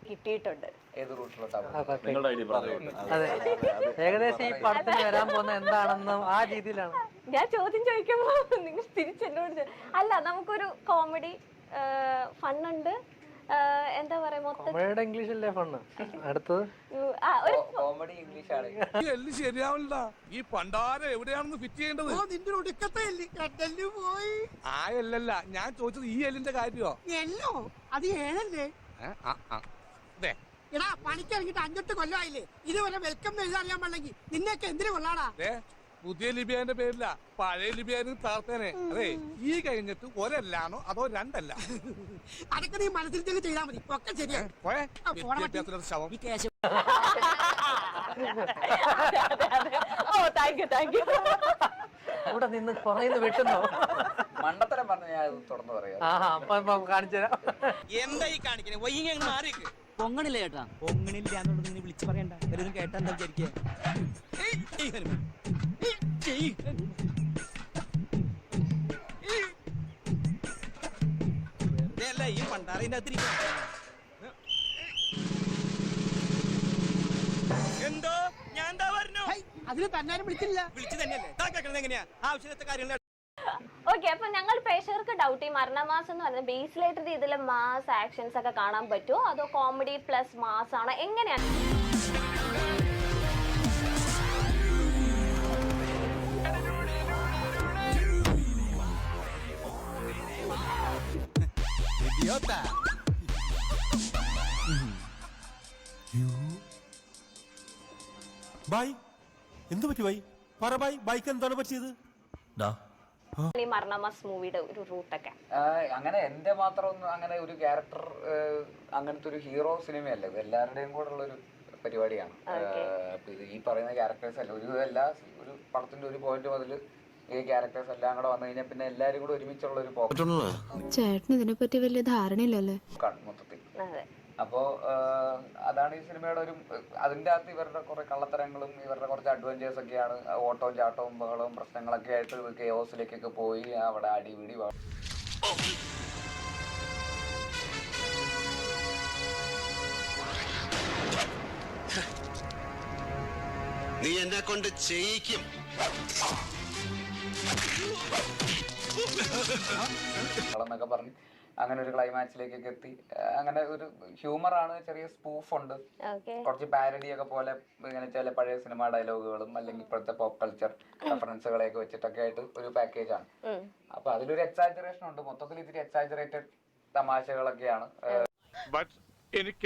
കിട്ടിയിട്ടുണ്ട്. ഏത് റൂട്ടിലോട്ടാണ്? അതെ, ഏകദേശം ഈ പടത്തിന് വരാൻ പോകുന്ന എന്താണെന്നും ആ രീതിയിലാണ്. ഞാൻ ചോദ്യം ചോദിക്കുമ്പോ നിങ്ങൾ തിരിച്ചെന്നോട് അല്ല, നമുക്കൊരു കോമഡി ഫണ്ണുണ്ട്, എന്താ പറയാ, മൊത്തം ഇംഗ്ലീഷല്ലേ ഫണ്ണ്. അടുത്തത് കോമഡി ഇംഗ്ലീഷ് ആണ്. ശരിയാവില്ല. ഈ പണ്ടാരം എവിടെയാണെന്ന് ഫിറ്റ് ചെയ്യേണ്ടത്? നിന്റെ ഒടുക്കത്തെ എല്ല് പോയി. ആ എല്ലല്ല, ഞാൻ ചോദിച്ചത് ഈ എല്ലിന്റെ കാര്യോ? എല്ലോ അത് ഏഴല്ലേ? എടാ, പണിക്കിറങ്ങിട്ട് 5-8 കൊല്ലമായില്ലേ, ഇതുവരെ വെൽക്കം എഴുതാറിയാൻ പാടില്ലെങ്കിൽ നിന്നെയൊക്കെ എന്തിനു കൊള്ളാടാ? പുതിയ ലിബിയാന്റെ പേരില്ല, പഴയ ലിബിയാനും താർത്തേനെ. അതെ, ഈ കഴിഞ്ഞിട്ട് ഒരല്ലാണോ അതോ രണ്ടല്ല? അതൊക്കെ നീ മനസ്സിൽ തന്നെ ചെയ്താൽ മതി, ഒക്കെ ശരിയാണ്. ഇവിടെ നിന്ന് കുറയുന്നു വെട്ടുന്നോ? മണ്ടത്തരം പറഞ്ഞ ഞാൻ തുറന്നു പറയാം. കാണിച്ചു തരാം. എന്താ ഈ കാണിക്കണേ? വൈകി മാറിക്ക്. പൊങ്ങണില്ല ചേട്ടാ, പൊങ്ങണില്ല എന്നുള്ളത് നീ വിളിച്ചു പറയണ്ട. എല്ലാവരും കേട്ടാ എന്താ വിചാരിക്കുക? ഈ പണ്ടാറിന്റെ അകത്തിരിക്കും. എന്തോ ഞാൻ എന്താ പറഞ്ഞു? അതിന് തന്നാരും വിളിച്ചില്ല. വിളിച്ചു തന്നെയല്ലേ? എങ്ങനെയാ ആവശ്യത്തെ കാര്യങ്ങൾ? ഓക്കെ, അപ്പൊ ഞങ്ങൾ പ്രേക്ഷകർക്ക് ഡൗട്ട്, ഈ മരണമാസം എന്ന് പറയുന്നത് ബേസിലായിട്ട് രീതിയിൽ മാസ് ആക്ഷൻസ് ഒക്കെ കാണാൻ പറ്റുമോ, അതോ കോമഡി പ്ലസ് മാസ് ആണോ, എങ്ങനെയാണ്? എന്തു പറ്റി ബൈ? പറ ബൈ, ബൈക്ക് എന്താണ് പറ്റിയത്? ഈ മരണമാസ് മൂവിയുടെ ഒരു റൂട്ടൊക്കെ അങ്ങനെ എന്റെ മാത്രം ഒന്നും അങ്ങനെ ഒരു ക്യാരക്ടർ, അങ്ങനത്തെ ഒരു ഹീറോ സിനിമയല്ല, ഇത് എല്ലാവരുടെയും കൂടെ ഉള്ള ഒരു പരിപാടിയാണ്. ഈ പറയുന്ന ക്യാരക്ടേഴ്സ് അല്ല, ഒരു പടത്തിന്റെ ഒരു പോയിന്റ് മുതൽ ഈ ക്യാരക്ടേഴ്സ് എല്ലാം കൂടെ വന്നു കഴിഞ്ഞാൽ പിന്നെ എല്ലാരും കൂടെ ഒരുമിച്ചുള്ള ഒരു ചേട്ടന് ഇതിനെ പറ്റി വലിയ ധാരണയില്ലല്ലേ മൊത്തത്തിൽ. അപ്പോ അതാണ് ഈ സിനിമയുടെ ഒരു, അതിൻ്റെ അകത്ത് ഇവരുടെ കുറെ കള്ളത്തരങ്ങളും ഇവരുടെ കുറച്ച് അഡ്വഞ്ചേഴ്സ് ഒക്കെയാണ്. ഓട്ടവും ചാട്ടവും ബഹളവും പ്രശ്നങ്ങളൊക്കെ ആയിട്ട് കെയോസിലേക്കൊക്കെ പോയി അവിടെ അടിപിടി. നീ എന്നെ കൊണ്ട് ചെയ്യിക്കും. എന്നൊക്കെ പറഞ്ഞ് അങ്ങനെ ഒരു ക്ലൈമാക്സിലേക്കൊക്കെ എത്തി. അങ്ങനെ ഒരു ഹ്യൂമറാണ്, ചെറിയ സ്പൂഫ് ഉണ്ട്, കുറച്ച് പാരഡി ഒക്കെ പോലെ, ഇങ്ങനെ ചില പഴയ സിനിമ ഡയലോഗുകളും അല്ലെങ്കിൽ ഇപ്പോഴത്തെ പോപ്പ് കൾച്ചർ റെഫറൻസുകളെയൊക്കെ വെച്ചിട്ടൊക്കെ ആയിട്ട് ഒരു പാക്കേജാണ്. അപ്പൊ അതിലൊരു എക്സാജറേഷൻ ഉണ്ട്, മൊത്തത്തിൽ ഇതിൽ എക്സാജറേറ്റഡ് തമാശകളൊക്കെയാണ്.